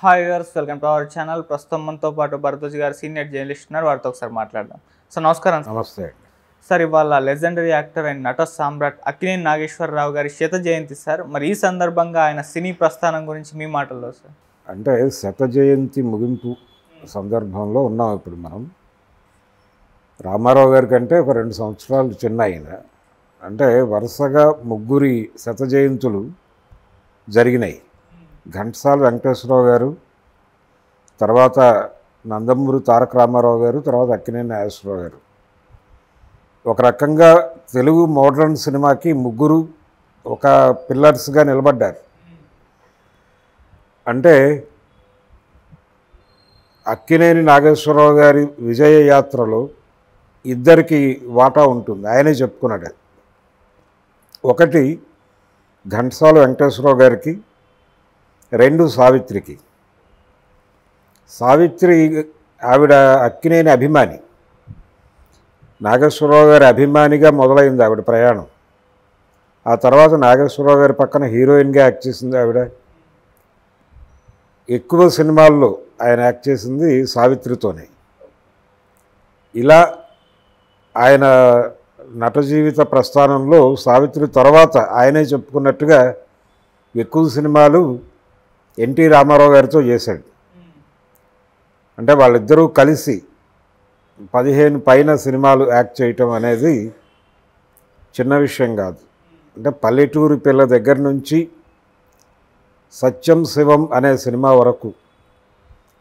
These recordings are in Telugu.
Hi viewers, welcome to our channel. ప్రస్తుతం మనతో పాటు భరద్వాజ్ గారు సీనియర్ జర్నలిస్ట్ ఉన్నారు. వారితో ఒకసారి మాట్లాడదాం. సార్ నమస్కారం. నమస్తే. సార్ ఇవాళ లెజెండరీ యాక్టర్ అండ్ నట సామ్రాట్ అక్కినేని నాగేశ్వరరావు గారి శత జయంతి సార్. మరి ఈ సందర్భంగా ఆయన సినీ ప్రస్థానం గురించి మీ మాటల్లో సార్. అంటే శత జయంతి ముగింపు సందర్భంలో ఉన్నాం ఇప్పుడు మనం. రామారావు గారి కంటే ఒక 2 సంవత్సరాలు చిన్న ఆయన. అంటే వరుసగా ముగ్గురి శత జయంతులు జరిగినాయి. ఘంటసాల వెంకటేశ్వరరావు గారు, తర్వాత నందమూరి తారక రామారావు గారు, తర్వాత అక్కినేని నాగేశ్వరరావు గారు. ఒక రకంగా తెలుగు మోడర్న్ సినిమాకి ముగ్గురు ఒక పిల్లర్స్గా నిలబడ్డారు. అంటే అక్కినేని నాగేశ్వరరావు గారి విజయ యాత్రలో ఇద్దరికి వాటా ఉంటుంది. ఆయనే చెప్పుకున్నాడు. ఒకటి ఘంటసాల వెంకటేశ్వరరావు గారికి, 2 సావిత్రికి. సావిత్రి ఆవిడ అక్కినేని అభిమాని, నాగేశ్వరరావు గారి అభిమానిగా మొదలైంది ఆవిడ ప్రయాణం. ఆ తర్వాత నాగేశ్వరరావు గారి పక్కన హీరోయిన్గా యాక్ట్ చేసింది ఆవిడ. ఎక్కువ సినిమాల్లో ఆయన యాక్ట్ చేసింది సావిత్రితోనే. ఇలా ఆయన నట జీవిత ప్రస్థానంలో సావిత్రి తర్వాత ఆయనే చెప్పుకున్నట్టుగా ఎక్కువ సినిమాలు ఎన్టీ రామారావు గారితో చేశాడు. అంటే వాళ్ళిద్దరూ కలిసి 15 పైన సినిమాలు యాక్ట్ చేయటం అనేది చిన్న విషయం కాదు. అంటే పల్లెటూరి పిల్ల దగ్గర నుంచి సత్యం శివం అనే సినిమా వరకు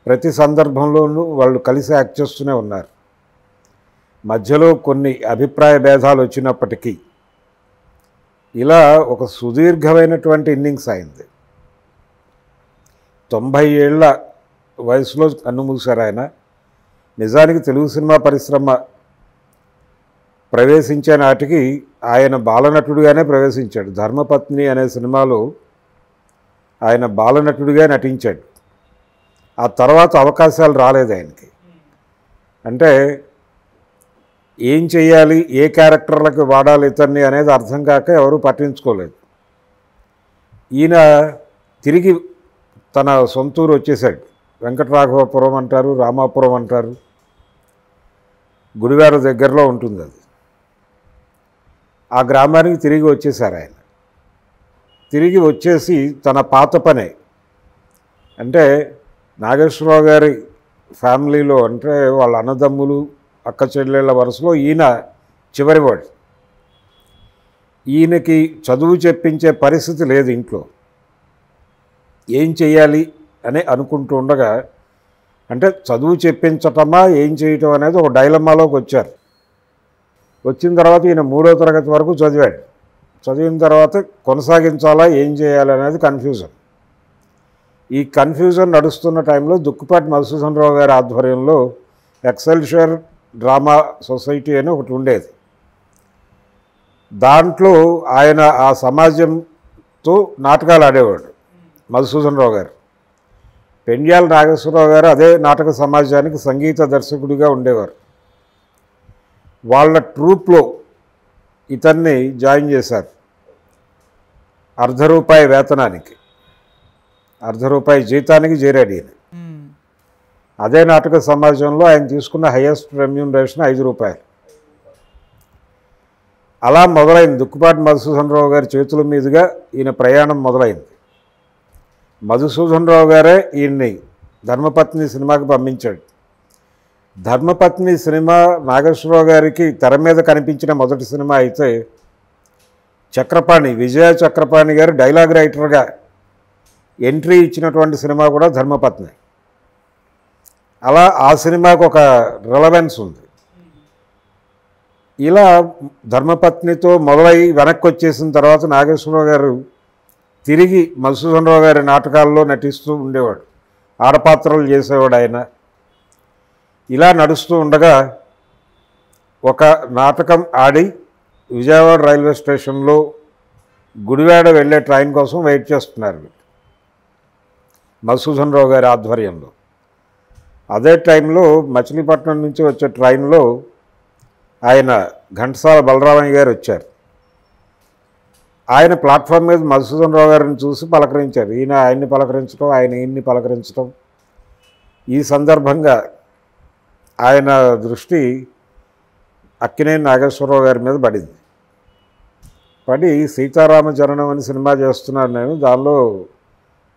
ప్రతి సందర్భంలోనూ వాళ్ళు కలిసి యాక్ట్ చేస్తూనే ఉన్నారు. మధ్యలో కొన్ని అభిప్రాయ భేదాలు వచ్చినప్పటికీ ఇలా ఒక సుదీర్ఘమైనటువంటి ఇన్నింగ్స్ అయింది. 90 ఏళ్ల వయసులో కన్నుమూశారు ఆయన. నిజానికి తెలుగు సినిమా పరిశ్రమ ప్రవేశించే నాటికి ఆయన బాలనటుడిగానే ప్రవేశించాడు. ధర్మపత్ని అనే సినిమాలో ఆయన బాలనటుడిగా నటించాడు. ఆ తర్వాత అవకాశాలు రాలేదు ఆయనకి. అంటే ఏం చేయాలి, ఏ క్యారెక్టర్లకు వాడాలి ఇతన్ని అనేది అర్థం కాక ఎవరూ పట్టించుకోలేదు. ఈయన తిరిగి తన సొంతూరు వచ్చేసాడు. వెంకటరాఘవపురం అంటారు, రామాపురం అంటారు, గుడివాడ దగ్గరలో ఉంటుంది అది. ఆ గ్రామానికి తిరిగి వచ్చేసారు ఆయన. తిరిగి వచ్చేసి తన పాత పనే, అంటే నాగేశ్వరరావు గారి ఫ్యామిలీలో, అంటే వాళ్ళ అన్నదమ్ములు అక్క చెల్లెళ్ళ వరుసలో ఈయన చివరివాడు. ఈయనకి చదువు చెప్పించే పరిస్థితి లేదు ఇంట్లో. ఏం చెయ్యాలి అని అనుకుంటూ ఉండగా, అంటే చదువు చెప్పించటమా ఏం చేయటం అనేది ఒక డైలమాలోకి వచ్చారు. వచ్చిన తర్వాత ఈయన 3వ తరగతి వరకు చదివాడు. చదివిన తర్వాత కొనసాగించాలా ఏం చేయాలి అనేది కన్ఫ్యూజన్. ఈ కన్ఫ్యూజన్ నడుస్తున్న టైంలో దుక్కుపాటి మధుసూదన్ రావు గారి ఆధ్వర్యంలో ఎక్సెల్షియర్ డ్రామా సొసైటీ అని ఒకటి ఉండేది. దాంట్లో ఆయన ఆ సమాజంతో నాటకాలు ఆడేవాడు మధుసూదన్ రావు గారు. పెండ్యాల నాగేశ్వరరావు గారు అదే నాటక సమాజానికి సంగీత దర్శకుడిగా ఉండేవారు. వాళ్ళ ట్రూప్లో ఇతన్ని జాయిన్ చేశారు. ₹1 వేతనానికి, ₹1 జీతానికి చేరాడు ఈయన. అదే నాటక సమాజంలో ఆయన తీసుకున్న హైయెస్ట్ రెమ్యూనరేషన్ ₹5. అలా మొదలైంది. దుక్కుపాటి మధుసూదన్ రావు గారి చేతుల మీదుగా ఈయన ప్రయాణం మొదలైంది. మధుసూదన్ రావు గారే ఈయన్ని ధర్మపత్ని సినిమాకి పంపించాడు. ధర్మపత్ని సినిమా నాగేశ్వరరావు గారికి తెర మీద కనిపించిన మొదటి సినిమా అయితే, చక్రపాణి, విజయ చక్రపాణి గారు డైలాగ్ రైటర్గా ఎంట్రీ ఇచ్చినటువంటి సినిమా కూడా ధర్మపత్ని. అలా ఆ సినిమాకు ఒక రిలవెన్స్ ఉంది. ఇలా ధర్మపత్నితో మొదలై వెనక్కి వచ్చేసిన తర్వాత నాగేశ్వరరావు గారు తిరిగి మధుసూదన్ రావు గారి నాటకాల్లో నటిస్తూ ఉండేవాడు. ఆడపాత్రలు చేసేవాడు ఆయన. ఇలా నడుస్తూ ఉండగా ఒక నాటకం ఆడి విజయవాడ రైల్వే స్టేషన్లో గుడివాడ వెళ్ళే ట్రైన్ కోసం వెయిట్ చేస్తున్నారు మధుసూదన్ రావు గారి ఆధ్వర్యంలో. అదే టైంలో మచిలీపట్నం నుంచి వచ్చే ట్రైన్లో ఆయన ఘంటసాల బలరామయ్య గారు వచ్చారు. ఆయన ప్లాట్ఫామ్ మీద మధుసూదన్ రావు గారిని చూసి పలకరించారు. ఈయన ఆయన్ని పలకరించడం, ఆయన ఈయన్ని పలకరించడం. ఈ సందర్భంగా ఆయన దృష్టి అక్కినేని నాగేశ్వరరావు గారి మీద పడింది. పడి సీతారామ జననం అని సినిమా చేస్తున్నాను నేను, దానిలో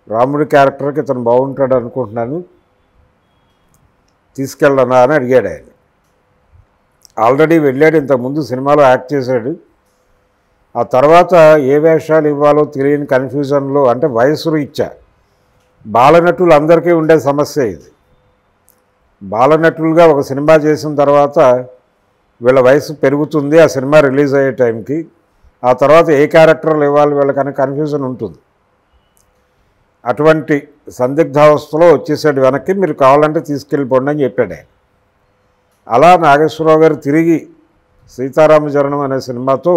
రాముడి క్యారెక్టర్కి ఇతను బాగుంటాడు అనుకుంటున్నాను, తీసుకెళ్ళనా అని అడిగాడు ఆయన. ఆల్రెడీ వెళ్ళాడు, ఇంతకుముందు సినిమాలో యాక్ట్ చేశాడు. ఆ తర్వాత ఏ వేషాలు ఇవ్వాలో తెలియని కన్ఫ్యూజన్లో, అంటే వయసు రీత్యా బాలనటులు అందరికీ ఉండే సమస్య ఇది. బాలనటులుగా ఒక సినిమా చేసిన తర్వాత వీళ్ళ వయసు పెరుగుతుంది ఆ సినిమా రిలీజ్ అయ్యే టైంకి. ఆ తర్వాత ఏ క్యారెక్టర్లు ఇవ్వాలి వీళ్ళకనే కన్ఫ్యూజన్ ఉంటుంది. అటువంటి సందిగ్ధావస్థలో వచ్చేసాడు వెనక్కి. మీరు కావాలంటే తీసుకెళ్ళిపోండి అని చెప్పాడు ఆయన. అలా నాగేశ్వరరావు గారు తిరిగి సీతారామ జననం అనే సినిమాతో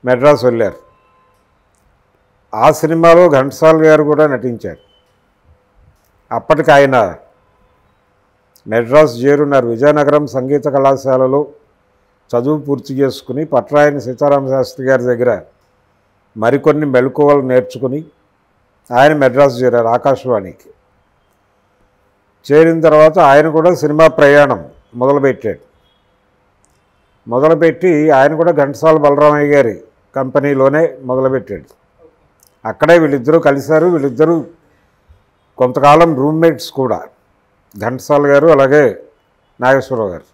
మెడ్రాస్ వెళ్ళారు. ఆ సినిమాలో ఘంటసాల గారు కూడా నటించారు. అప్పటికి ఆయన మెడ్రాస్ చేరున్నారు. విజయనగరం సంగీత కళాశాలలో చదువు పూర్తి చేసుకుని పట్రాయని సీతారామ శాస్త్రి గారి దగ్గర మరికొన్ని మెళకువలు నేర్చుకుని ఆయన మెడ్రాస్ చేరారు ఆకాశవాణికి. చేరిన తర్వాత ఆయన కూడా సినిమా ప్రయాణం మొదలుపెట్టాడు. మొదలుపెట్టి ఆయన కూడా ఘంటసాల బలరామయ్య గారి కంపెనీలోనే మొదలుపెట్టాడు. అక్కడే వీళ్ళిద్దరూ కలిశారు. వీళ్ళిద్దరూ కొంతకాలం రూమ్మేట్స్ కూడా, ఘంటసాల గారు అలాగే నాగేశ్వరరావు గారు.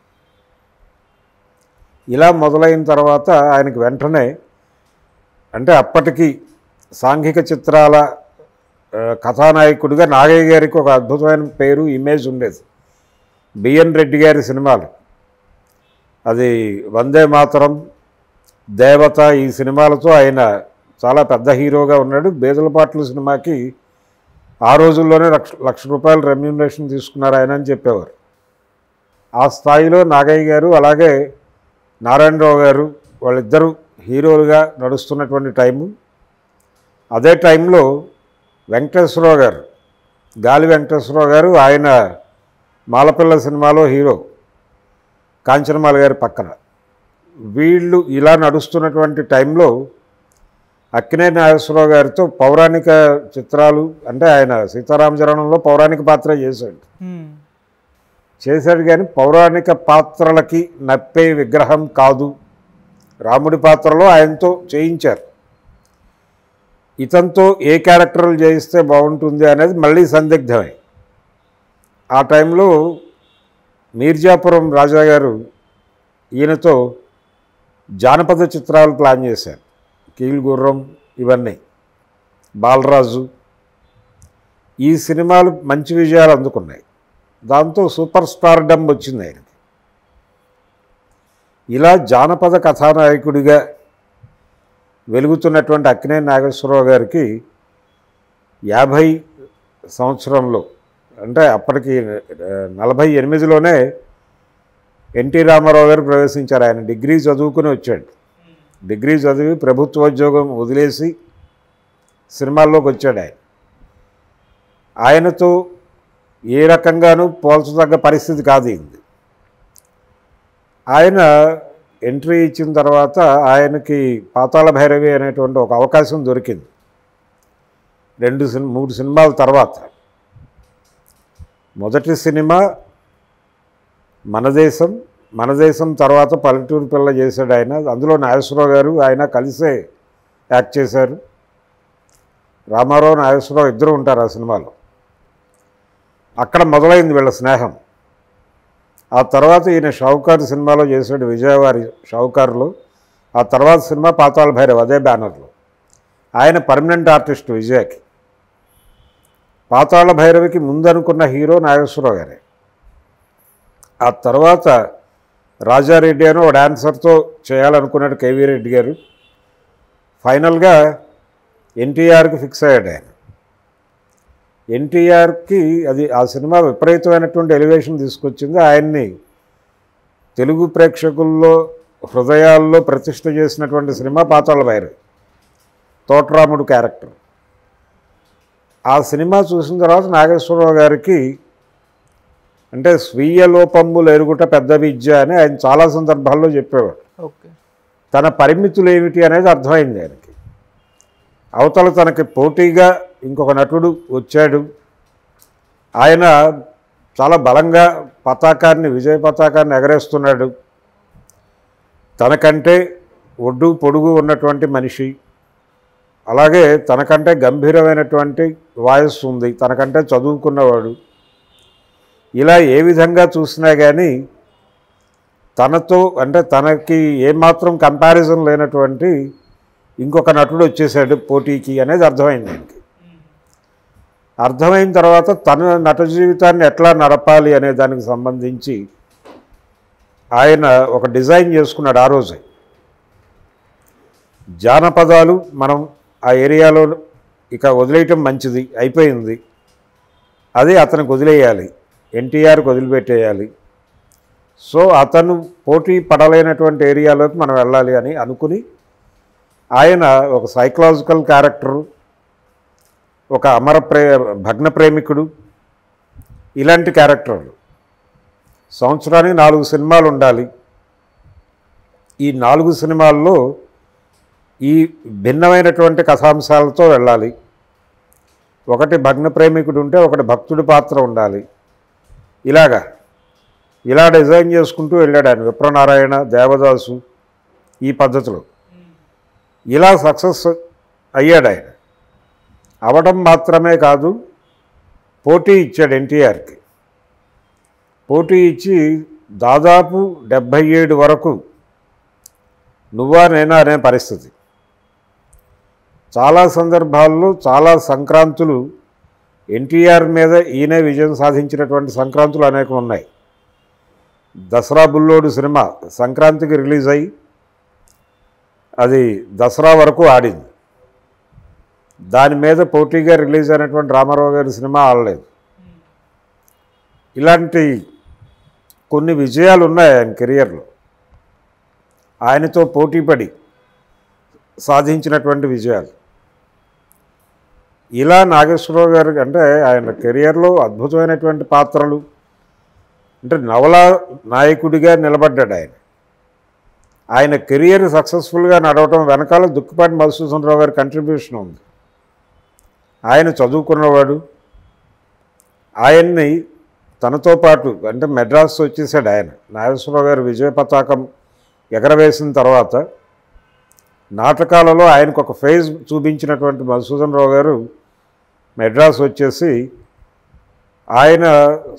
ఇలా మొదలైన తర్వాత ఆయనకి వెంటనే, అంటే అప్పటికి సాంఘిక చిత్రాల కథానాయకుడిగా నాగయ్య గారికి ఒక అద్భుతమైన పేరు, ఇమేజ్ ఉండేది. బిఎన్ రెడ్డి గారి సినిమాలు, అది వందే మాతరం, దేవత, ఈ సినిమాలతో ఆయన చాలా పెద్ద హీరోగా ఉన్నాడు. బేదలపాట్లు సినిమాకి ఆ రోజుల్లోనే లక్ష రూపాయలు రెమ్యూనరేషన్ తీసుకున్నారు ఆయన అని చెప్పేవారు. ఆ స్థాయిలో నాగయ్య గారు అలాగే నారాయణరావు గారు వాళ్ళిద్దరూ హీరోలుగా నడుస్తున్నటువంటి టైము. అదే టైంలో వెంకటేశ్వరరావు గారు, గాలి వెంకటేశ్వరరావు గారు, ఆయన మాలపిల్ల సినిమాలో హీరో, కాంచనమాల గారి పక్కన. వీళ్ళు ఇలా నడుస్తున్నటువంటి టైంలో అక్కినేని నాగేశ్వరరావు గారితో పౌరాణిక చిత్రాలు, అంటే ఆయన సీతారామచరణంలో పౌరాణిక పాత్ర చేశాడు కానీ పౌరాణిక పాత్రలకి నప్పే విగ్రహం కాదు. రాముడి పాత్రలో ఆయనతో చేయించారు. ఇతనితో ఏ క్యారెక్టర్లు చేయిస్తే బాగుంటుంది అనేది మళ్ళీ సందిగ్ధమే. ఆ టైంలో మీర్జాపురం రాజా గారు ఈయనతో జానపద చిత్రాలు ప్లాన్ చేశారు. కీలుగుర్రం, ఇవన్నీ, బాలరాజు. ఈ సినిమాలు మంచి విజయాలు అందుకున్నాయి. దాంతో సూపర్ స్టార్డమ్ వచ్చింది ఆయనకి. ఇలా జానపద కథానాయకుడిగా వెలుగుతున్నటువంటి అక్కినేని నాగేశ్వరరావు గారికి 50 సంవత్సరంలో, అంటే అప్పటికి 48లోనే ఎన్టీ రామారావు గారు ప్రవేశించారు. ఆయన డిగ్రీ చదువుకుని వచ్చాడు. డిగ్రీ చదివి ప్రభుత్వోద్యోగం వదిలేసి సినిమాల్లోకి వచ్చాడు ఆయన. ఆయనతో ఏ రకంగానూ పోల్చదగ్గ పరిస్థితి కాదు ఇది. ఆయన ఎంట్రీ ఇచ్చిన తర్వాత ఆయనకి పాతాళ భైరవి అనేటువంటి ఒక అవకాశం దొరికింది 3 సినిమాల తర్వాత. మొదటి సినిమా మన దేశం తర్వాత పల్లెటూరు పిల్ల చేశాడు ఆయన. అందులో నాగేశ్వరరావు గారు ఆయన కలిసే యాక్ట్ చేశారు. రామారావు, నాగేశ్వరరావు ఇద్దరు ఉంటారు ఆ సినిమాలో. అక్కడ మొదలైంది వీళ్ళ స్నేహం. ఆ తర్వాత ఈయన షావుకారు సినిమాలో చేశాడు, విజయవారి షావుకారులో. ఆ తర్వాత సినిమా పాతాళ భైరవ్, అదే బ్యానర్లో. ఆయన పర్మనెంట్ ఆర్టిస్ట్ విజయకి. పాతాళ భైరవికి ముందనుకున్న హీరో నాగేశ్వరరావు గారే. ఆ తర్వాత రాజారెడ్డి అని ఒక డాన్సర్తో చేయాలనుకున్నాడు కేవీ రెడ్డి గారు. ఫైనల్గా ఎన్టీఆర్కి ఫిక్స్ అయ్యాడు ఆయన. ఎన్టీఆర్కి అది ఆ సినిమా విపరీతమైనటువంటి ఎలివేషన్ తీసుకొచ్చింది. ఆయన్ని తెలుగు ప్రేక్షకుల్లో హృదయాల్లో ప్రతిష్ఠ చేసినటువంటి సినిమా పాతాళ భైరవి, తోటరాముడు క్యారెక్టర్. ఆ సినిమా చూసిన తర్వాత నాగేశ్వరరావు గారికి, అంటే స్వీయ లోపంబులు ఎరుగుట పెద్ద విద్య అని ఆయన చాలా సందర్భాల్లో చెప్పేవాడు. ఓకే. తన పరిమితులు ఏమిటి అనేది అర్థమైంది ఆయనకి. అవతల తనకి పోటీగా ఇంకొక నటుడు వచ్చాడు, ఆయన చాలా బలంగా విజయ పతాకాన్ని ఎగరేస్తున్నాడు, తనకంటే ఒడ్డు పొడుగు ఉన్నటువంటి మనిషి, అలాగే తనకంటే గంభీరమైనటువంటి వాయిస్ ఉంది, తనకంటే చదువుకున్నవాడు, ఇలా ఏ విధంగా చూసినా కానీ తనతో అంటే తనకి ఏమాత్రం కంపారిజన్ లేనటువంటి ఇంకొక నటుడు వచ్చేసాడు పోటీకి అనేది అర్థమైంది ఆయనకి. అర్థమైన తర్వాత తన నట జీవితాన్ని ఎట్లా నడపాలి అనే దానికి సంబంధించి ఆయన ఒక డిజైన్ చేసుకున్నాడు. ఆ రోజే జానపదాలు మనం ఆ ఏరియాలో ఇక వదిలేయటం మంచిది, అయిపోయింది, అది అతనికి వదిలేయాలి, ఎన్టీఆర్కి వదిలిపెట్టేయాలి. సో అతను పోటీ పడలేనటువంటి ఏరియాలోకి మనం వెళ్ళాలి అని అనుకుని ఆయన ఒక సైకలాజికల్ క్యారెక్టరు, ఒక భగ్న ప్రేమికుడు, ఇలాంటి క్యారెక్టర్లు. సంవత్సరానికి 4 సినిమాలు ఉండాలి. ఈ 4 సినిమాల్లో ఈ భిన్నమైనటువంటి కథాంశాలతో వెళ్ళాలి. ఒకటి భగ్న ప్రేమికుడు ఉంటే ఒకటి భక్తుడి పాత్ర ఉండాలి. ఇలా డిజైన్ చేసుకుంటూ వెళ్ళాడు ఆయన. విప్రనారాయణ, దేవదాసు ఈ పద్ధతిలో ఇలా సక్సెస్ అయ్యాడు ఆయన. అవడం మాత్రమే కాదు, పోటీ ఇచ్చాడు ఎన్టీఆర్కి. పోటీ ఇచ్చి దాదాపు 77 వరకు నువ్వా నేనా అనే పరిస్థితి. చాలా సందర్భాల్లో చాలా సంక్రాంతులు ఎన్టీఆర్ మీద ఈయనే విజయం సాధించినటువంటి సంక్రాంతులు అనేకం ఉన్నాయి. దసరా బుల్లోడు సినిమా సంక్రాంతికి రిలీజ్ అయ్యి అది దసరా వరకు ఆడింది. దాని మీద పోటీగా రిలీజ్ అయినటువంటి రామారావు గారి సినిమా ఆడలేదు. ఇలాంటి కొన్ని విజయాలు ఉన్నాయి ఆయన కెరియర్లో, ఆయనతో పోటీపడి సాధించినటువంటి విజయాలు. ఇలా నాగేశ్వరరావు గారు అంటే ఆయన కెరియర్లో అద్భుతమైనటువంటి పాత్రలు, అంటే నవలా నాయకుడిగా నిలబడ్డాడు ఆయన. ఆయన కెరియర్ సక్సెస్ఫుల్గా నడవటం వెనకాల దుక్కిపాటి మధుసూదన్ రావు గారి కంట్రిబ్యూషన్ ఉంది. ఆయన చదువుకున్నవాడు, ఆయన్ని తనతో పాటు అంటే మెడ్రాస్ వచ్చేసాడు ఆయన. నాగేశ్వరరావు గారు విజయ పతాకం ఎగరవేసిన తర్వాత నాటకాలలో ఆయనకు ఒక ఫేజ్ చూపించినటువంటి మధుసూదన్ రావు గారు మెడ్రాస్ వచ్చేసి ఆయన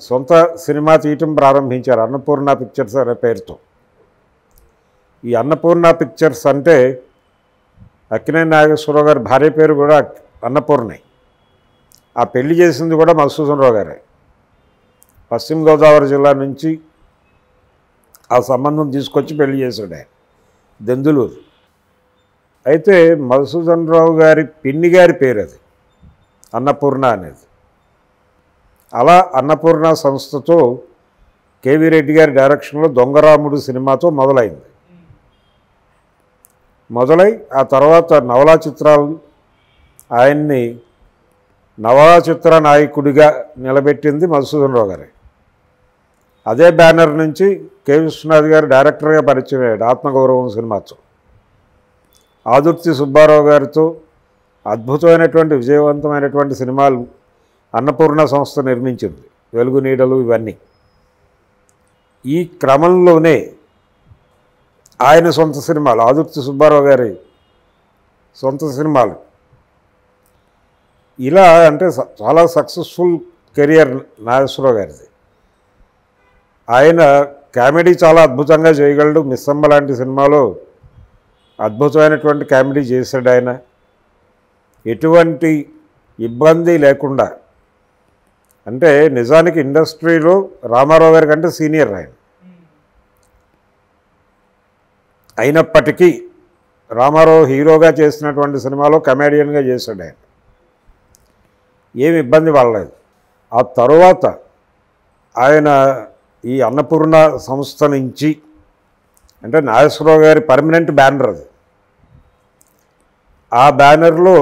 సొంత సినిమా తీయటం ప్రారంభించారు, అన్నపూర్ణ పిక్చర్స్ అనే పేరుతో. ఈ అన్నపూర్ణ పిక్చర్స్ అంటే అక్కినేని నాగేశ్వరరావు గారి భార్య పేరు కూడా అన్నపూర్ణే. ఆ పెళ్లి చేసింది కూడా మధుసూదన్ రావు గారే. పశ్చిమ గోదావరి జిల్లా నుంచి ఆ సంబంధం తీసుకొచ్చి పెళ్లి చేశాడు ఆయన, దెందులూరు. అయితే మధుసూదన్ రావు గారి పిన్ని గారి పేరు అది అన్నపూర్ణ అనేది. అలా అన్నపూర్ణ సంస్థతో కేవీ రెడ్డి గారి డైరెక్షన్లో దొంగరాముడు సినిమాతో మొదలై ఆ తర్వాత నవలా చిత్రాలు ఆయన్ని నవలా చిత్ర నాయకుడిగా నిలబెట్టింది మధుసూదన్ రావు గారే. అదే బ్యానర్ నుంచి కె విశ్వనాథ్ గారు డైరెక్టర్గా పరిచయం అయ్యాడు ఆత్మగౌరవం సినిమాతో. ఆదుర్తి సుబ్బారావు గారితో అద్భుతమైనటువంటి విజయవంతమైనటువంటి సినిమాలు అన్నపూర్ణ సంస్థ నిర్మించింది, వెలుగు నీడలు ఇవన్నీ. ఈ క్రమంలోనే ఆయన సొంత సినిమాలు, ఆదుర్తి సుబ్బారావు గారి సొంత సినిమాలు, ఇలా అంటే చాలా సక్సెస్ఫుల్ కెరియర్ నాగేశ్వరరావు గారిది. ఆయన కామెడీ చాలా అద్భుతంగా చేయగలడు. మిస్సమ్మ లాంటి సినిమాలో అద్భుతమైనటువంటి కామెడీ చేశాడు ఆయన. ఎటువంటి ఇబ్బంది లేకుండా, అంటే నిజానికి ఇండస్ట్రీలో రామారావు గారి కంటే సీనియర్ ఆయన. అయినప్పటికీ రామారావు హీరోగా చేసినటువంటి సినిమాలో కమెడియన్గా చేశాడు ఆయన. ఏమి ఇబ్బంది పడలేదు. ఆ తరువాత ఆయన ఈ అన్నపూర్ణ సంస్థ నుంచి, అంటే నాగేశ్వరరావు గారి పర్మనెంట్ బ్యానర్ అది, ఆ బ్యానర్లో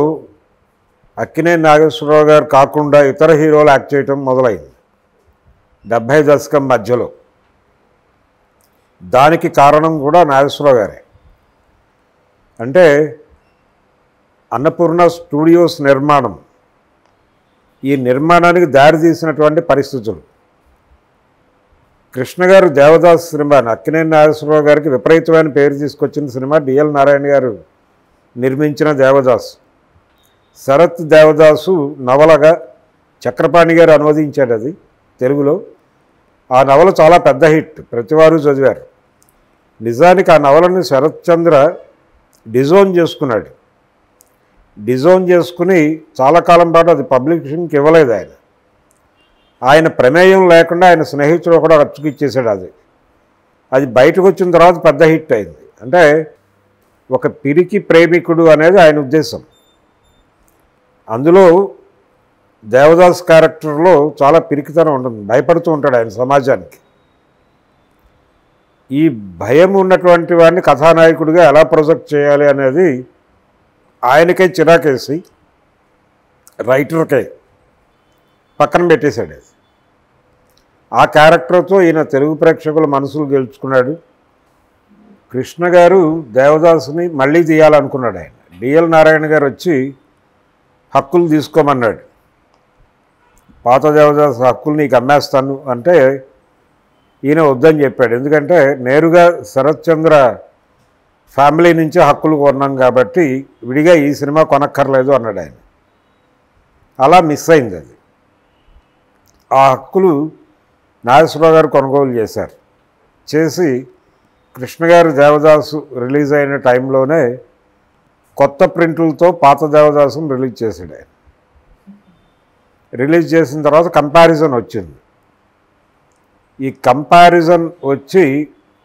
అక్కినేని నాగేశ్వరరావు గారు కాకుండా ఇతర హీరోలు యాక్ట్ చేయటం మొదలైంది 70 దశకం మధ్యలో. దానికి కారణం కూడా నాగేశ్వరరావు గారే. అంటే అన్నపూర్ణ స్టూడియోస్ నిర్మాణం, ఈ నిర్మాణానికి దారితీసినటువంటి పరిస్థితులు. కృష్ణ గారు దేవదాస్ సినిమాని, అక్కినేని నాగేశ్వరరావు గారికి విపరీతమైన పేరు తీసుకొచ్చిన సినిమా డిఎల్ నారాయణ గారు నిర్మించిన దేవదాస్. శరత్ దేవదాసు నవలగా చక్రపాణి గారు అనువదించాడు అది తెలుగులో. ఆ నవల చాలా పెద్ద హిట్, ప్రతివారు చదివారు. నిజానికి ఆ నవలని శరత్ చంద్ర డిజోన్ చేసుకున్నాడు. డిజోన్ చేసుకుని చాలా కాలం పాటు అది పబ్లికేషన్కి ఇవ్వలేదు ఆయన. ఆయన ప్రమేయం లేకుండా ఆయన స్నేహితుడు కూడా అచ్చుకిచ్చేసాడు. అది బయటకు వచ్చిన తర్వాత పెద్ద హిట్ అయింది. అంటే ఒక పిరికి ప్రేమికుడు అనేది ఆయన ఉద్దేశం. అందులో దేవదాస్ క్యారెక్టర్లో చాలా పిరికితనం ఉంటుంది, భయపడుతూ ఉంటాడు ఆయన సమాజానికి. ఈ భయం ఉన్నటువంటి వాడిని కథానాయకుడిగా ఎలా ప్రొజెక్ట్ చేయాలి అనేది ఆయనకే చిరాకేసి రైటర్కే పక్కన పెట్టేశాడు. ఆ క్యారెక్టర్తో ఈయన తెలుగు ప్రేక్షకుల మనసులు గెలుచుకున్నాడు. కృష్ణ గారు దేవదాసుని మళ్ళీ తీయాలనుకున్నాడు. ఆయన డిఎల్ నారాయణ గారు వచ్చి హక్కులు తీసుకోమన్నాడు. పాత దేవదాసు హక్కులు నీకు అమ్మేస్తాను అంటే ఈయన వద్దని చెప్పాడు. ఎందుకంటే నేరుగా శరత్ చంద్ర ఫ్యామిలీ నుంచి హక్కులు కొన్నాం కాబట్టి విడిగా ఈ సినిమా కొనక్కర్లేదు అన్నాడు ఆయన. అలా మిస్ అయింది అది. ఆ హక్కులు నాగేశ్వరరావు గారు కొనుగోలు చేశారు. చేసి కృష్ణ గారు దేవదాసు రిలీజ్ అయిన టైంలోనే కొత్త ప్రింట్లతో పాత దేవదాసును రిలీజ్ చేశాడు ఆయన. రిలీజ్ చేసిన తర్వాత కంపారిజన్ వచ్చింది. ఈ కంపారిజన్ వచ్చి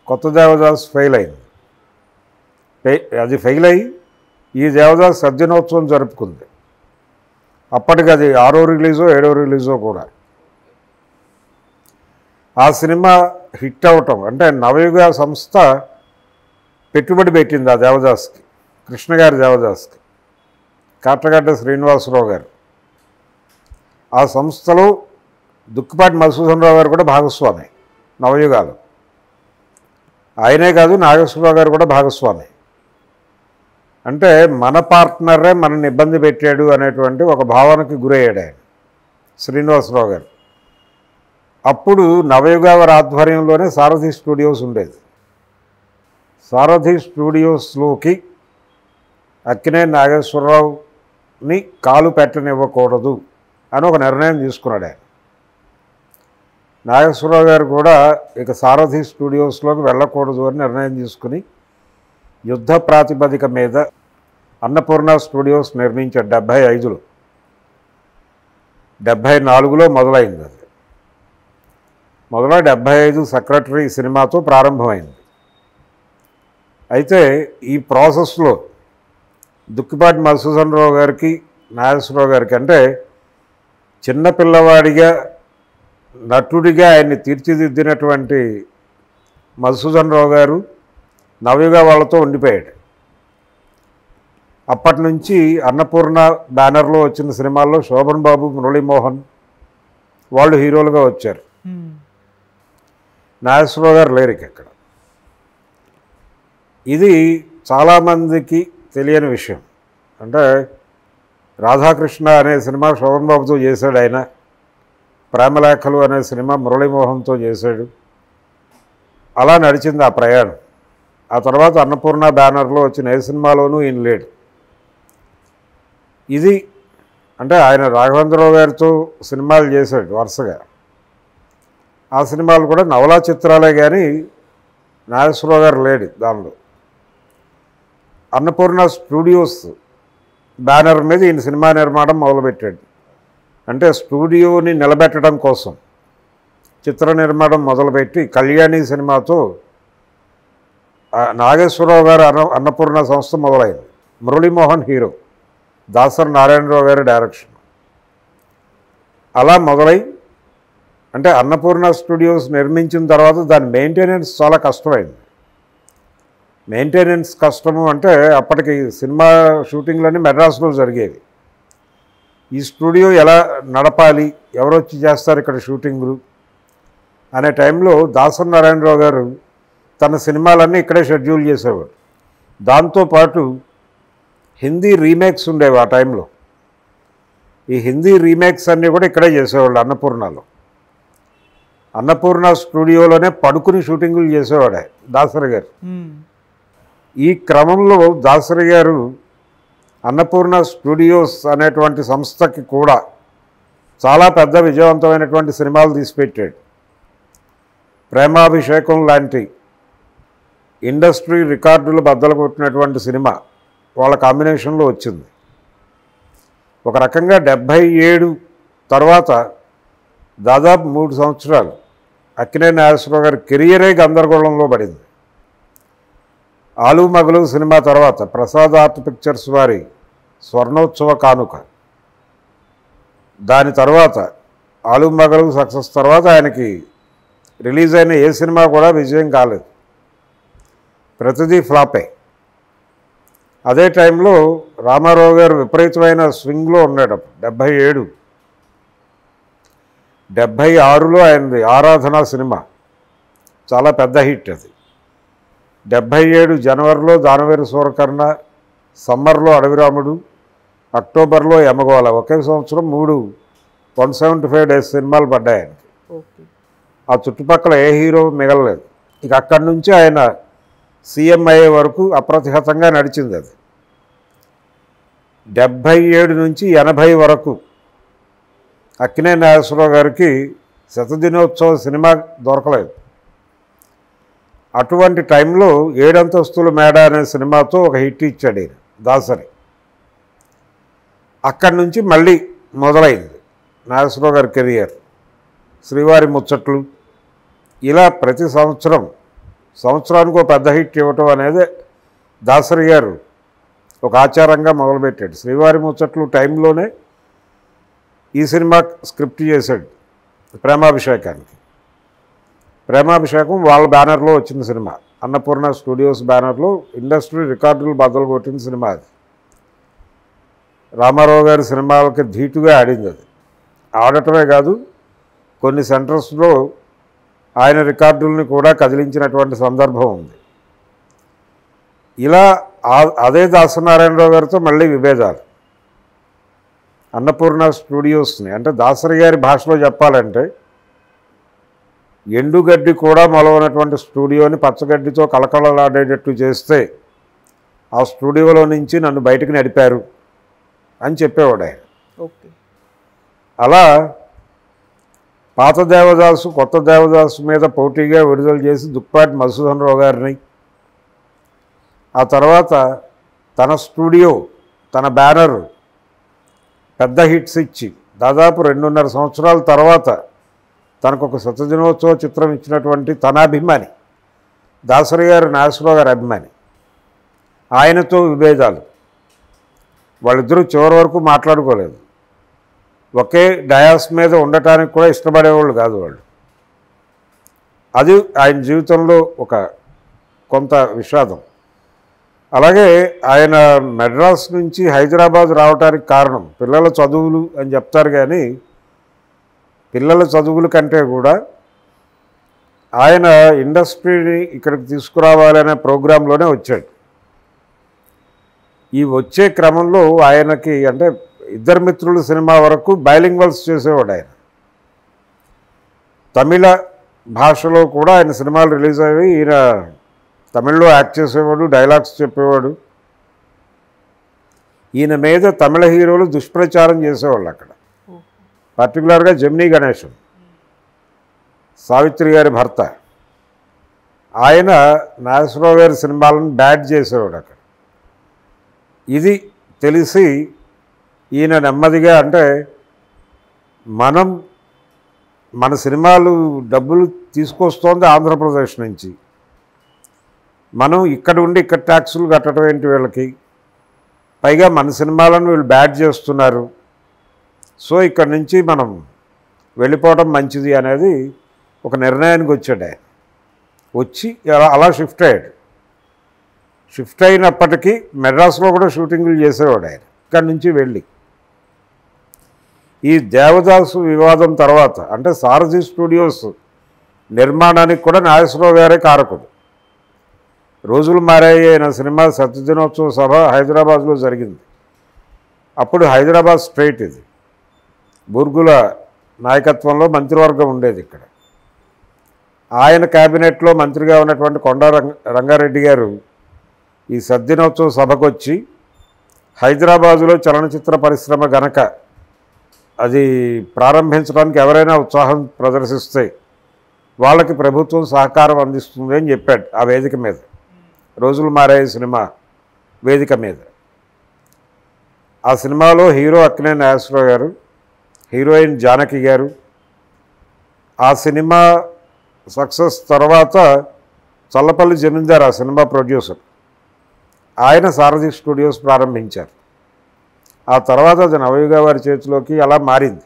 కొత్త దేవదాసు ఫెయిల్ అయింది. అది ఫెయిల్ అయ్యి ఈ దేవదాసు సద్దినోత్సవం జరుపుకుంది. అప్పటికి అది 6వ రిలీజో 7వ రిలీజో కూడా. ఆ సినిమా హిట్ అవటం అంటే నవయుగ సంస్థ పెట్టుబడి పెట్టింది ఆ దేవదాస్కి, కృష్ణ గారి దేవదాస్కి, కాట్రగడ్డ శ్రీనివాసరావు గారు. ఆ సంస్థలో దుక్కుపాటి మధుసూదన్ రావు గారు కూడా భాగస్వామి నవయుగాలు. ఆయనే కాదు నాగేశ్వరరావు గారు కూడా భాగస్వామి. అంటే మన పార్ట్నరే మనల్ని ఇబ్బంది పెట్టాడు అనేటువంటి ఒక భావనకి గురయ్యాడు ఆయన శ్రీనివాసరావు గారు. అప్పుడు నవయుగ వారి ఆధ్వర్యంలోనే సారథి స్టూడియోస్ ఉండేది. సారథి స్టూడియోస్లోకి అక్కినేని నాగేశ్వరరావుని కాలు పెట్టనివ్వకూడదు అని ఒక నిర్ణయం తీసుకున్నాడు ఆయన. నాగేశ్వరరావు గారు కూడా ఇక సారథి స్టూడియోస్లోకి వెళ్ళకూడదు అని నిర్ణయం తీసుకుని యుద్ధ ప్రాతిపదిక మీద అన్నపూర్ణ స్టూడియోస్ నిర్మించాడు 75లో. 74లో మొదలైంది అది. 75 సెక్రటరీ సినిమాతో ప్రారంభమైంది. అయితే ఈ ప్రాసెస్లో దుక్కిపాటి మధుసూదన్ రావు గారికి నాగేశ్వరరావు గారికి అంటే చిన్నపిల్లవాడిగా నటుడిగా ఆయన్ని తీర్చిదిద్దినటువంటి మధుసూదన్ రావు గారు నవయుగ వాళ్ళతో ఉండిపోయాడు. అప్పటి నుంచి అన్నపూర్ణ బ్యానర్లో వచ్చిన సినిమాల్లో శోభన్ బాబు, మురళీమోహన్ వాళ్ళు హీరోలుగా వచ్చారు. నాగేశ్వరరావు గారు లేరు ఇక్కడ. ఇది చాలామందికి తెలియని విషయం. అంటే రాధాకృష్ణ అనే సినిమా శోభన్ బాబుతో చేశాడు ఆయన. ప్రేమలేఖలు అనే సినిమా మురళీమోహన్తో చేశాడు. అలా నడిచింది ఆ ప్రయాణం. ఆ తర్వాత అన్నపూర్ణ బ్యానర్లో వచ్చిన ఏ సినిమాలోనూ ఈయన లేడు. ఇది అంటే ఆయన రాఘవేంద్రరావు గారితో సినిమాలు చేశాడు వరుసగా. ఆ సినిమాలు కూడా నవలా చిత్రాలే కానీ నాగేశ్వరరావు గారు లేడు దానిలో. అన్నపూర్ణ స్టూడియోస్ బ్యానర్ మీద ఈయన సినిమా నిర్మాణం మొదలుపెట్టాడు. అంటే స్టూడియోని నిలబెట్టడం కోసం చిత్ర నిర్మాణం మొదలుపెట్టి కళ్యాణి సినిమాతో నాగేశ్వరరావు గారు అన్నపూర్ణ సంస్థ మొదలైంది. మురళీమోహన్ హీరో, దాసరి నారాయణరావు గారి డైరెక్షన్. అలా మొదలై అంటే అన్నపూర్ణ స్టూడియోస్ నిర్మించిన తర్వాత దాని మెయింటెనెన్స్ చాలా కష్టమైంది. మెయింటెనెన్స్ కష్టము అంటే అప్పటికి సినిమా షూటింగ్లన్నీ మెడ్రాస్లో జరిగేవి. ఈ స్టూడియో ఎలా నడపాలి, ఎవరు వచ్చి చేస్తారు ఇక్కడ షూటింగ్లు అనే టైంలో దాసరి నారాయణరావు గారు తన సినిమాలన్నీ ఇక్కడే షెడ్యూల్ చేసేవారు. దాంతోపాటు హిందీ రీమేక్స్ ఉండేవి ఆ టైంలో. ఈ హిందీ రీమేక్స్ అన్నీ కూడా ఇక్కడే చేసేవాళ్ళు అన్నపూర్ణలో. అన్నపూర్ణ స్టూడియోలోనే పడుకుని షూటింగులు చేసేవాడే దాసరి గారు. ఈ క్రమంలో దాసరి గారు అన్నపూర్ణ స్టూడియోస్ అనేటువంటి సంస్థకి కూడా చాలా పెద్ద విజయవంతమైనటువంటి సినిమాలు తీసిపెట్టాడు. ప్రేమాభిషేకం లాంటి ఇండస్ట్రీ రికార్డులు బద్దలు కొట్టినటువంటి సినిమా వాళ్ళ కాంబినేషన్లో వచ్చింది. ఒక రకంగా 77 తర్వాత దాదాపు 3 సంవత్సరాలు అక్కినేని నాగేశ్వరరావు గారి కెరియరే గందరగోళంలో పడింది. ఆలు మగలు సినిమా తర్వాత ప్రసాద్ ఆర్ట్ పిక్చర్స్ వారి స్వర్ణోత్సవ కానుక, దాని తర్వాత ఆలు మగలు సక్సెస్ తర్వాత ఆయనకి రిలీజ్ అయిన ఏ సినిమా కూడా విజయం కాలేదు, ప్రతిదీ ఫ్లాపే. అదే టైంలో రామారావు గారు విపరీతమైన స్వింగ్లో ఉన్నాడు. 77, 76లో ఆయనది ఆరాధన సినిమా చాలా పెద్ద హిట్. అది 77 జనవరిలో దానవేరు సూరకర్ణ, సమ్మర్లో అడవిరాముడు, అక్టోబర్లో యమగోళ. ఒకే సంవత్సరం 3 175 డేస్ సినిమాలు పడ్డాయి ఆయనకి. ఆ చుట్టుపక్కల ఏ హీరో మిగలలేదు. ఇక అక్కడి నుంచి ఆయన సీఎం అయ్యే వరకు అప్రతిహతంగా నడిచింది అది. 77 నుంచి 80 వరకు అక్కినేని నాగేశ్వరరావు గారికి శతదినోత్సవ సినిమా దొరకలేదు. అటువంటి టైంలో 7 అంతస్తుల మేడ అనే సినిమాతో ఒక హిట్ ఇచ్చాడు ఈయన దాసరి. అక్కడి నుంచి మళ్ళీ మొదలైంది నాగేశ్వరరావు గారి కెరియర్. శ్రీవారి ముచ్చట్లు, ఇలా ప్రతి సంవత్సరానికి ఒక పెద్ద హిట్ ఇవ్వటం అనేది దాసరి గారు ఒక ఆచారంగా మొదలుపెట్టాడు. శ్రీవారి ముచ్చట్లు టైంలోనే ఈ సినిమా స్క్రిప్ట్ చేశాడు ప్రేమాభిషేకానికి. ప్రేమాభిషేకం వాళ్ళ బ్యానర్లో వచ్చిన సినిమా, అన్నపూర్ణ స్టూడియోస్ బ్యానర్లో ఇండస్ట్రీ రికార్డులు బద్దలు కొట్టిన సినిమా అది. రామారావు గారి సినిమాలకి ధీటుగా ఆడింది అది. ఆడటమే కాదు, కొన్ని సెంటర్స్లో ఆయన రికార్డుల్ని కూడా కదిలించినటువంటి సందర్భం ఉంది. ఇలా అదే దాసనారాయణరావు గారితో మళ్ళీ విభేదాలు. అన్నపూర్ణ స్టూడియోస్ని, అంటే దాసరి గారి భాషలో చెప్పాలంటే ఎండుగడ్డి కూడా మొలవనటువంటి స్టూడియోని పచ్చగడ్డితో కలకలలాడేటట్టు చేస్తే ఆ స్టూడియోలో నుంచి నన్ను బయటకు నడిపారు అని చెప్పేవాడు ఆయన. అలా పాత దేవదాసు కొత్త దేవదాసు మీద పోటీగా విడుదల చేసి దుక్పాటి మధుసూదన్ రావు గారిని, ఆ తర్వాత తన స్టూడియో తన బ్యానర్ పెద్ద హిట్స్ ఇచ్చి దాదాపు 2.5 సంవత్సరాల తర్వాత తనకు ఒక శతదినోత్సవ చిత్రం ఇచ్చినటువంటి తన అభిమాని దాసరి గారు నాగేశ్వరరావు గారి అభిమాని, ఆయనతో విభేదాలు. వాళ్ళిద్దరూ చివరి వరకు మాట్లాడుకోలేదు. ఒకే డయాస్ మీద ఉండటానికి కూడా ఇష్టపడేవాళ్ళు కాదు వాళ్ళు. అది ఆయన జీవితంలో ఒక కొంత విషాదం. అలాగే ఆయన మెడ్రాస్ నుంచి హైదరాబాద్ రావడానికి కారణం పిల్లల చదువులు అని చెప్తారు, కానీ పిల్లల చదువుల కంటే కూడా ఆయన ఇండస్ట్రీని ఇక్కడికి తీసుకురావాలనే ప్రోగ్రాంలోనే వచ్చాడు. ఈ వచ్చే క్రమంలో ఆయనకి, అంటే ఇద్దరు మిత్రులు సినిమా వరకు బైలింగ్వల్స్ చేసేవాడు ఆయన. తమిళ భాషలో కూడా ఆయన సినిమాలు రిలీజ్ అయ్యి ఈయన తమిళ్లో యాక్ట్ చేసేవాడు, డైలాగ్స్ చెప్పేవాడు. ఈయన మీద తమిళ హీరోలు దుష్ప్రచారం చేసేవాళ్ళు అక్కడ. పర్టికులర్గా జమినీ గణేశన్, సావిత్రి గారి భర్త, ఆయన నాగేశ్వరరావు గారి సినిమాలను బ్యాడ్ చేసేవాడు అక్కడ. ఇది తెలిసి ఈయన నెమ్మదిగా, అంటే మన సినిమాలు డబ్బులు తీసుకొస్తోంది ఆంధ్రప్రదేశ్ నుంచి, మనం ఇక్కడ ఉండి ఇక్కడ ట్యాక్సులు కట్టడం ఏంటి వీళ్ళకి, పైగా మన సినిమాలను వీళ్ళు బ్యాడ్ చేస్తున్నారు, సో ఇక్కడి నుంచి మనం వెళ్ళిపోవడం మంచిది అనేది ఒక నిర్ణయానికి వచ్చాడు ఆయన. వచ్చి అలా షిఫ్ట్ అయ్యాడు. షిఫ్ట్ అయినప్పటికీ మెడ్రాస్లో కూడా షూటింగులు చేసేవాడు ఆయన ఇక్కడి నుంచి వెళ్ళి. ఈ దేవదాసు వివాదం తర్వాత, అంటే సారథి స్టూడియోస్ నిర్మాణానికి కూడా నాగేశ్వరరావు గారే కారకుడు. రోజులు మారాయి అయిన సినిమా శతదినోత్సవ సభ హైదరాబాద్లో జరిగింది. అప్పుడు హైదరాబాద్ స్ట్రైట్ ఇది, బూర్గుల నాయకత్వంలో మంత్రివర్గం ఉండేది ఇక్కడ. ఆయన క్యాబినెట్లో మంత్రిగా ఉన్నటువంటి కొండా రంగారెడ్డి గారు ఈ శతదినోత్సవ సభకు వచ్చి హైదరాబాదులో చలనచిత్ర పరిశ్రమ గనక అది ప్రారంభించడానికి ఎవరైనా ఉత్సాహం ప్రదర్శిస్తే వాళ్ళకి ప్రభుత్వం సహకారం అందిస్తుంది అని చెప్పాడు ఆ వేదిక మీద, రోజులు మారాయి సినిమా వేదిక మీద. ఆ సినిమాలో హీరో అక్కినేని నాగేశ్వరరావు గారు, హీరోయిన్ జానకి గారు. ఆ సినిమా సక్సెస్ తర్వాత చల్లపల్లి జమీందార్ ఆ సినిమా ప్రొడ్యూసర్, ఆయన సారథి స్టూడియోస్ ప్రారంభించారు. ఆ తర్వాత అది నవయుగ వారి చేతిలోకి అలా మారింది.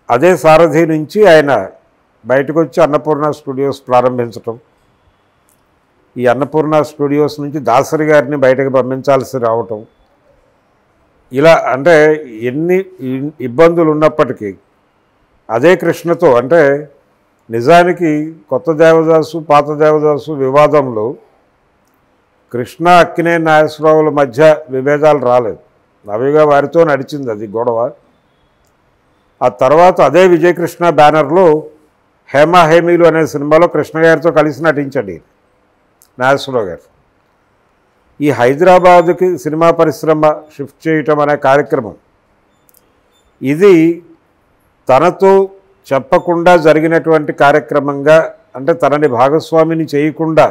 అదే సారథి నుంచి ఆయన బయటకు వచ్చి అన్నపూర్ణ స్టూడియోస్ ప్రారంభించటం, ఈ అన్నపూర్ణ స్టూడియోస్ నుంచి దాసరి గారిని బయటకు పంపించాల్సి రావటం, ఇలా అంటే ఎన్ని ఇబ్బందులు ఉన్నప్పటికీ అదే కృష్ణతో, అంటే నిజానికి కొత్త దేవదాసు పాత దేవదాసు వివాదంలో కృష్ణ అక్కినేని నాగేశ్వరరావుల మధ్య విభేదాలు రాలేదు, నవయుగ వారితో నడిచింది అది గొడవ. ఆ తర్వాత అదే విజయకృష్ణ బ్యానర్లో హేమా హేమీలు అనే సినిమాలో కృష్ణ గారితో కలిసి నటించండి నాగేశ్వరరావు గారు. ఈ హైదరాబాదుకి సినిమా పరిశ్రమ షిఫ్ట్ చేయటం అనే కార్యక్రమం ఇది తనతో చెప్పకుండా జరిగినటువంటి కార్యక్రమంగా, అంటే తనని భాగస్వామిని చేయకుండా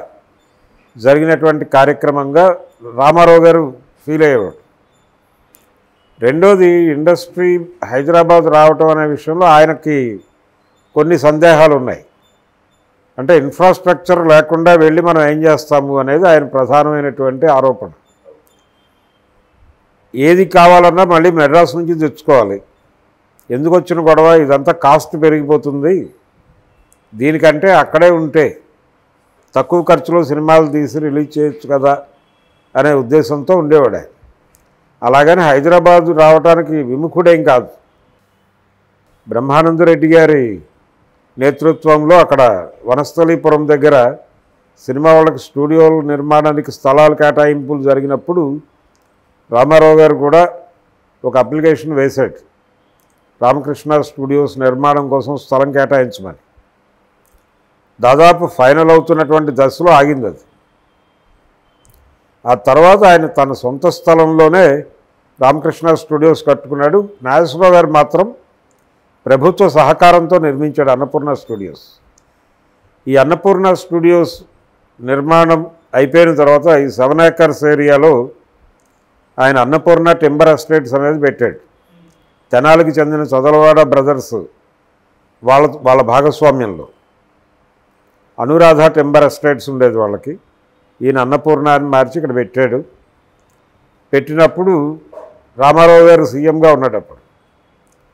జరిగినటువంటి కార్యక్రమంగా రామారావు గారు ఫీల్ అయ్యేవాడు. రెండోది, ఇండస్ట్రీ హైదరాబాద్ రావటం అనే విషయంలో ఆయనకి కొన్ని సందేహాలు ఉన్నాయి. అంటే ఇన్ఫ్రాస్ట్రక్చర్ లేకుండా వెళ్ళి మనం ఏం చేస్తాము అనేది ఆయన ప్రధానమైనటువంటి ఆరోపణ. ఏది కావాలన్నా మళ్ళీ మెడ్రాస్ నుంచి తెచ్చుకోవాలి, ఎందుకు వచ్చిన గొడవ, ఇదంతా కాస్ట్ పెరిగిపోతుంది, దీనికంటే అక్కడే ఉంటే తక్కువ ఖర్చులో సినిమాలు తీసి రిలీజ్ చేయొచ్చు కదా అనే ఉద్దేశంతో ఉండేవాడు ఆయన. అలాగని హైదరాబాద్ రావడానికి విముఖుడేం కాదు. బ్రహ్మానందరెడ్డి గారి నేతృత్వంలో అక్కడ వనస్థలీపురం దగ్గర సినిమా వాళ్ళకి స్టూడియోల నిర్మాణానికి స్థలాలు కేటాయింపులు జరిగినప్పుడు రామారావు గారు కూడా ఒక అప్లికేషన్ వేశాడు, రామకృష్ణ స్టూడియోస్ నిర్మాణం కోసం స్థలం కేటాయించమని. దాదాపు ఫైనల్ అవుతున్నటువంటి దశలో ఆగింది అది. ఆ తర్వాత ఆయన తన సొంత స్థలంలోనే రామకృష్ణ స్టూడియోస్ కట్టుకున్నాడు. నాగేశ్వరరావు గారు మాత్రం ప్రభుత్వ సహకారంతో నిర్మించాడు అన్నపూర్ణ స్టూడియోస్. ఈ అన్నపూర్ణ స్టూడియోస్ నిర్మాణం అయిపోయిన తర్వాత ఈ 7 acres ఏరియాలో ఆయన అన్నపూర్ణ టింబర్ ఎస్టేట్స్ అనేది పెట్టాడు. తెనాలికి చెందిన చదలవాడ బ్రదర్స్ వాళ్ళ భాగస్వామ్యంలో అనురాధ టింబర్ ఎస్టేట్స్ ఉండేది వాళ్ళకి. ఈయన అన్నపూర్ణ అని మార్చి ఇక్కడ పెట్టాడు. పెట్టినప్పుడు రామారావు గారు సీఎంగా ఉన్నప్పుడు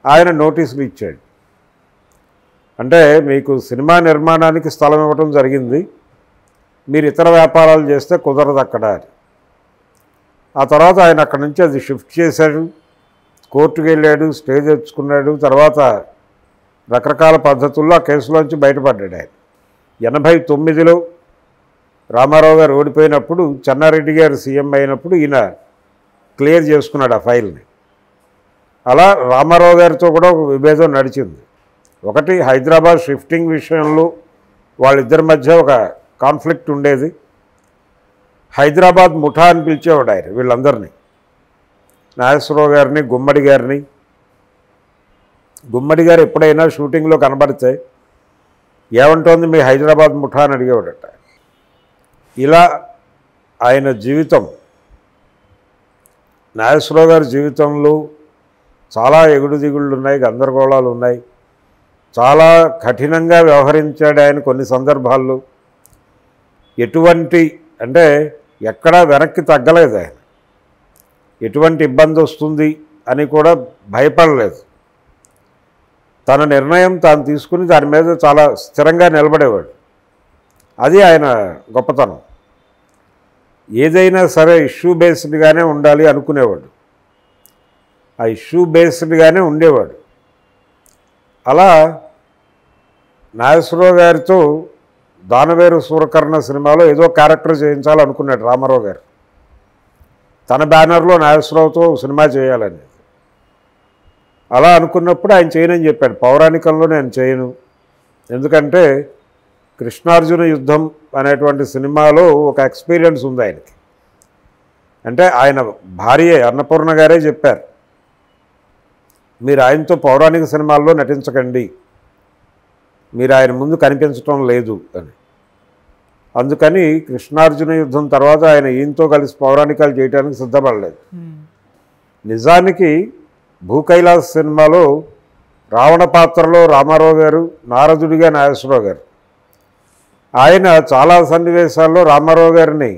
ఆయన నోటీసులు ఇచ్చాడు, అంటే మీకు సినిమా నిర్మాణానికి స్థలం ఇవ్వటం జరిగింది, మీరు ఇతర వ్యాపారాలు చేస్తే కుదరదు అక్కడ అని. ఆ తర్వాత ఆయన అక్కడి నుంచి అది షిఫ్ట్ చేశాడు, కోర్టుకు వెళ్ళాడు, స్టే తెచ్చుకున్నాడు. తర్వాత రకరకాల పద్ధతుల్లో ఆ కేసులోంచి బయటపడ్డాడు ఆయన. 89లో రామారావు గారు ఓడిపోయినప్పుడు చెన్నారెడ్డి గారు సీఎం అయినప్పుడు ఈయన క్లియర్ చేసుకున్నాడు ఆ ఫైల్ని. అలా రామారావు గారితో కూడా ఒక విభేదం నడిచింది. ఒకటి, హైదరాబాద్ షిఫ్టింగ్ విషయంలో వాళ్ళిద్దరి మధ్య ఒక కాన్ఫ్లిక్ట్ ఉండేది. హైదరాబాద్ ముఠా అని పిలిచేవాడు ఆయన వీళ్ళందరినీ, నాగేశ్వరరావు గారిని, గుమ్మడి గారిని. గుమ్మడి గారు ఎప్పుడైనా షూటింగ్లో కనబడితే ఏమంటోంది మీ హైదరాబాద్ ముఠా అని అడిగేవాడట. ఇలా ఆయన జీవితం, నాగేశ్వరరావు గారి జీవితంలో చాలా ఎగుడు దిగుళ్ళు ఉన్నాయి, గందరగోళాలు ఉన్నాయి. చాలా కఠినంగా వ్యవహరించాడు ఆయన కొన్ని సందర్భాల్లో. ఎటువంటి అంటే ఎక్కడా వెనక్కి తగ్గలేదు ఆయన. ఎటువంటి ఇబ్బంది వస్తుంది అని కూడా భయపడలేదు. తన నిర్ణయం తాను తీసుకుని దాని మీద చాలా స్థిరంగా నిలబడేవాడు. అది ఆయన గొప్పతనం. ఏదైనా సరే ఇష్యూ బేస్డ్గానే ఉండాలి అనుకునేవాడు, ఆ ఇష్యూ బేస్డ్గానే ఉండేవాడు. అలా నాగేశ్వరరావు గారితో దానవేరు సూరకర్ణ సినిమాలో ఏదో క్యారెక్టర్ చేయించాలనుకున్నాడు రామారావు గారు. తన బ్యానర్లో నాగేశ్వరరావుతో సినిమా చేయాలని. అలా అనుకున్నప్పుడు ఆయన చేయనని చెప్పాడు. పౌరాణికంలో నేను చేయను, ఎందుకంటే కృష్ణార్జున యుద్ధం అనేటువంటి సినిమాలో ఒక ఎక్స్పీరియన్స్ ఉంది ఆయనకి. అంటే ఆయన భార్య అన్నపూర్ణ గారే చెప్పారు, మీరు ఆయనతో పౌరాణిక సినిమాల్లో నటించకండి, మీరు ఆయన ముందు కనిపించటం లేదు అని. అందుకని కృష్ణార్జున యుద్ధం తర్వాత ఆయన ఈయనతో కలిసి పౌరాణికాలు చేయడానికి సిద్ధపడలేదు. నిజానికి భూకైలాస్ సినిమాలో రావణ పాత్రలో రామారావు గారు, నారదుడిగా నాగేశ్వరరావు గారు. ఆయన చాలా సన్నివేశాల్లో రామారావు గారిని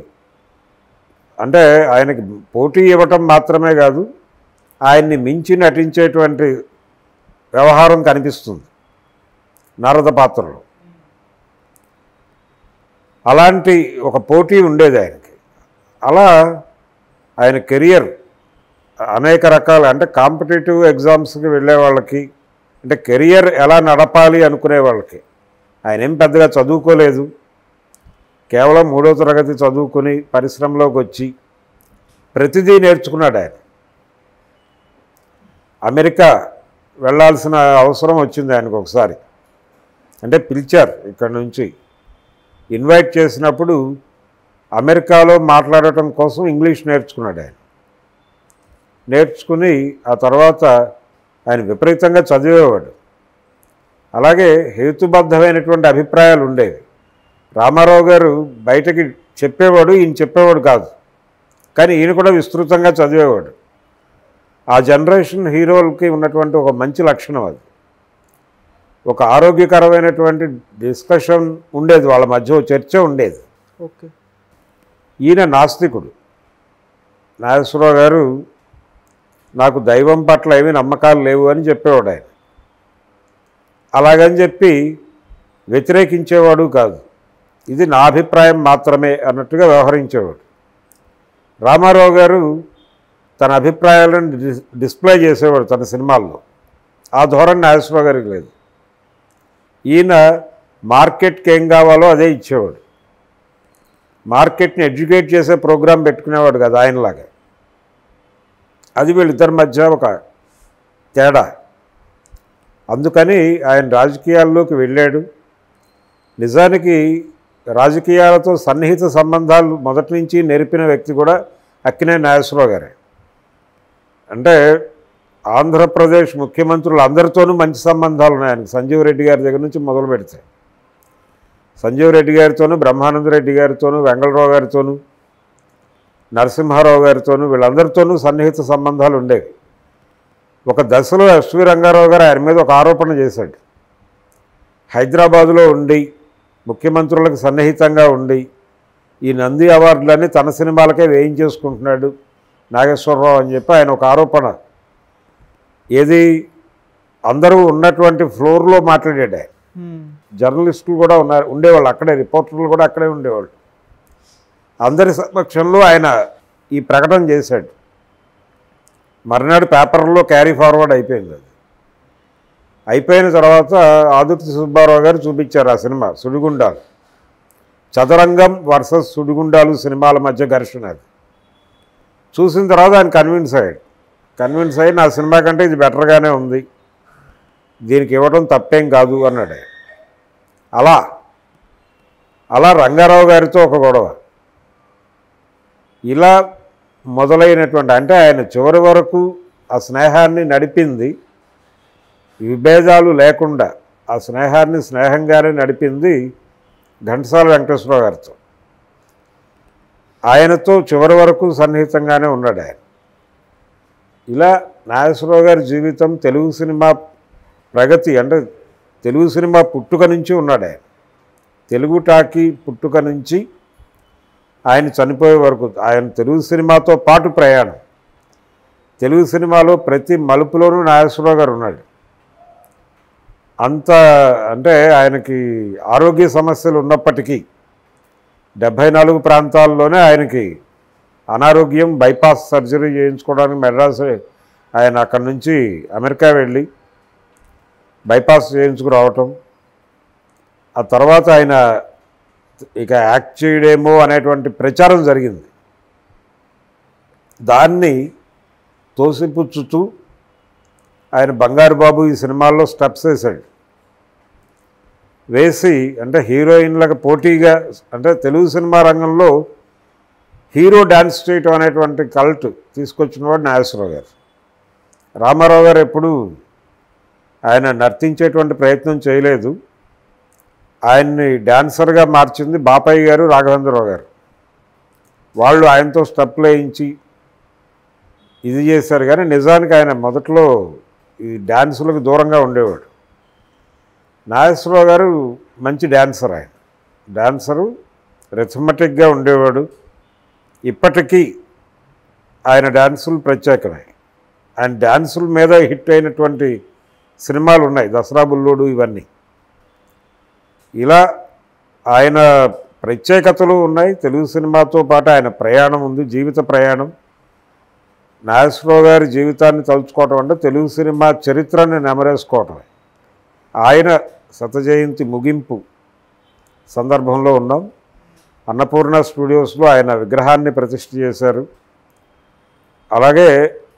అంటే ఆయనకి పోటీ ఇవ్వటం మాత్రమే కాదు, ఆయన్ని మించి నటించేటువంటి వ్యవహారం కనిపిస్తుంది నారద పాత్రలో. అలాంటి ఒక పోటీ ఉండేది ఆయనకి. అలా ఆయన కెరియర్ అనేక రకాల అంటే కాంపిటేటివ్ ఎగ్జామ్స్కి వెళ్ళే వాళ్ళకి, అంటే కెరియర్ ఎలా నడపాలి అనుకునే వాళ్ళకి, ఆయన ఏం పెద్దగా చదువుకోలేదు, కేవలం 3వ తరగతి చదువుకుని పరిశ్రమలోకి వచ్చి ప్రతిదీ నేర్చుకున్నాడు ఆయన. అమెరికా వెళ్ళాల్సిన అవసరం వచ్చింది ఆయనకు ఒకసారి. అంటే పిలిచారు ఇక్కడ నుంచి, ఇన్వైట్ చేసినప్పుడు అమెరికాలో మాట్లాడటం కోసం ఇంగ్లీష్ నేర్చుకున్నాడు ఆయన. నేర్చుకుని ఆ తర్వాత ఆయన విపరీతంగా చదివేవాడు. అలాగే హేతుబద్ధమైనటువంటి అభిప్రాయాలు ఉండేవి. రామారావు గారు బయటకి చెప్పేవాడు, ఈయన చెప్పేవాడు కాదు, కానీ ఈయన కూడా విస్తృతంగా చదివేవాడు. ఆ జనరేషన్ హీరోలకి ఉన్నటువంటి ఒక మంచి లక్షణం అది. ఒక ఆరోగ్యకరమైనటువంటి డిస్కషన్ ఉండేది, వాళ్ళ మధ్య చర్చ ఉండేది. ఓకే. ఈయన నాస్తికుడు. నాగేశ్వరరావు గారు నాకు దైవం పట్ల ఏమీ నమ్మకాలు లేవు అని చెప్పేవాడు ఆయన. అలాగని చెప్పి వ్యతిరేకించేవాడు కాదు, ఇది నా అభిప్రాయం మాత్రమే అన్నట్టుగా వ్యవహరించేవాడు. రామారావు గారు తన అభిప్రాయాలను డిస్ప్లే చేసేవాడు తన సినిమాల్లో. ఆ ధోరణి నాగేశ్వరరావు గారికి లేదు. ఈయన మార్కెట్కి ఏం కావాలో అదే ఇచ్చేవాడు. మార్కెట్ని ఎడ్యుకేట్ చేసే ప్రోగ్రాం పెట్టుకునేవాడు కదా ఆయనలాగా. అది వీళ్ళిద్దరి మధ్య ఒక తేడా. అందుకని ఆయన రాజకీయాల్లోకి వెళ్ళాడు. నిజానికి రాజకీయాలతో సన్నిహిత సంబంధాలు మొదటి నుంచి నేర్పిన వ్యక్తి కూడా అక్కినేని నాగేశ్వరరావు గారే. అంటే ఆంధ్రప్రదేశ్ ముఖ్యమంత్రులు అందరితోనూ మంచి సంబంధాలు ఉన్నాయి ఆయనకు. సంజీవ్ రెడ్డి గారి దగ్గర నుంచి మొదలు పెడితే సంజీవ్ రెడ్డి గారితోనూ, బ్రహ్మానంద రెడ్డి గారితోనూ, వెంగళరావు గారితోనూ, నరసింహారావు గారితోనూ, వీళ్ళందరితోనూ సన్నిహిత సంబంధాలు ఉండేవి. ఒక దశలో ఎస్వి రంగారావు గారు ఆయన మీద ఒక ఆరోపణ చేశాడు. హైదరాబాదులో ఉండి ముఖ్యమంత్రులకు సన్నిహితంగా ఉండి ఈ నంది అవార్డులన్నీ తన సినిమాలకే వేయించేసుకుంటున్నాడు నాగేశ్వరరావు అని చెప్పి ఆయన ఒక ఆరోపణ, ఏది అందరూ ఉన్నటువంటి ఫ్లోర్లో మాట్లాడాడు ఆయన. జర్నలిస్టులు కూడా ఉండేవాళ్ళు అక్కడే, రిపోర్టర్లు కూడా అక్కడే ఉండేవాళ్ళు. అందరి సమక్షంలో ఆయన ఈ ప్రకటన చేశాడు. మర్నాడు పేపర్లో క్యారీ ఫార్వర్డ్ అయిపోయింది. అది అయిపోయిన తర్వాత ఆదుర్తి సుబ్బారావు గారు చూపించారు ఆ సినిమా సుడిగుండాలు. చదరంగం వర్సెస్ సుడిగుండాలు సినిమాల మధ్య ఘర్షణ. అది చూసిన తర్వాత ఆయన కన్విన్స్ అయ్యి నా సినిమా కంటే ఇది బెటర్గానే ఉంది, దీనికి ఇవ్వడం తప్పేం కాదు అన్నాడు. అలా రంగారావు గారితో ఒక గొడవ. ఇలా మొదలైనటువంటి, అంటే ఆయన చివరి వరకు ఆ స్నేహాన్ని నడిపింది విభేదాలు లేకుండా, ఆ స్నేహాన్ని స్నేహంగానే నడిపింది ఘంటసాల వెంకటేశ్వరరావు గారితో. ఆయనతో చివరి వరకు సన్నిహితంగానే ఉన్నాడు ఆయన. ఇలా నాగేశ్వరరావు గారి జీవితం తెలుగు సినిమా ప్రగతి, అంటే తెలుగు సినిమా పుట్టుక నుంచి ఉన్నాడు ఆయన. తెలుగు టాకీ పుట్టుక నుంచి ఆయన చనిపోయే వరకు ఆయన తెలుగు సినిమాతో పాటు ప్రయాణం. తెలుగు సినిమాలో ప్రతి మలుపులోనూ నాగేశ్వరరావు గారు ఉన్నాడు. అంత అంటే ఆయనకి ఆరోగ్య సమస్యలు ఉన్నప్పటికీ 74 ప్రాంతాల్లోనే ఆయనకి అనారోగ్యం, బైపాస్ సర్జరీ చేయించుకోవడానికి మెడ్రాస్ ఆయన అక్కడి నుంచి అమెరికా వెళ్ళి బైపాస్ చేయించుకురావటం, ఆ తర్వాత ఆయన ఇక యాక్ట్ చేయడేమో అనేటువంటి ప్రచారం జరిగింది. దాన్ని తోసిపుచ్చుతూ ఆయన బంగారు బాబు ఈ సినిమాల్లో స్టెప్స్ వేశాడు. వేసి అంటే హీరోయిన్లకు పోటీగా అంటే తెలుగు సినిమా రంగంలో హీరో డ్యాన్స్ చేయటం అనేటువంటి కల్ట్ తీసుకొచ్చినవాడు నాగేశ్వరరావు గారు. రామారావు గారు ఎప్పుడు ఆయన నర్తించేటువంటి ప్రయత్నం చేయలేదు. ఆయన్ని డాన్సర్గా మార్చింది బాపయ్య గారు, రాఘవేంద్రరావు గారు. వాళ్ళు ఆయనతో స్టెప్లు వేయించి ఇది చేశారు. కానీ నిజానికి ఆయన మొదట్లో ఈ డ్యాన్సులకు దూరంగా ఉండేవాడు. నాగేశ్వరరావు గారు మంచి డ్యాన్సర్. ఆయన డ్యాన్సరు, రిథమెటిక్గా ఉండేవాడు. ఇప్పటికీ ఆయన డ్యాన్సులు ప్రత్యేకమే. ఆయన డ్యాన్సుల మీద హిట్ అయినటువంటి సినిమాలు ఉన్నాయి, దసరా బుల్లోడు ఇవన్నీ. ఇలా ఆయన ప్రత్యేకతలు ఉన్నాయి. తెలుగు సినిమాతో పాటు ఆయన ప్రయాణం ఉంది, జీవిత ప్రయాణం. నాగేశ్వరరావు గారి జీవితాన్ని తలుచుకోవటం అంటే తెలుగు సినిమా చరిత్రని నెమరేసుకోవటమే. ఆయన శత జయంతి ముగింపు సందర్భంలో ఉన్నాం. అన్నపూర్ణ స్టూడియోస్లో ఆయన విగ్రహాన్ని ప్రతిష్ఠ చేశారు. అలాగే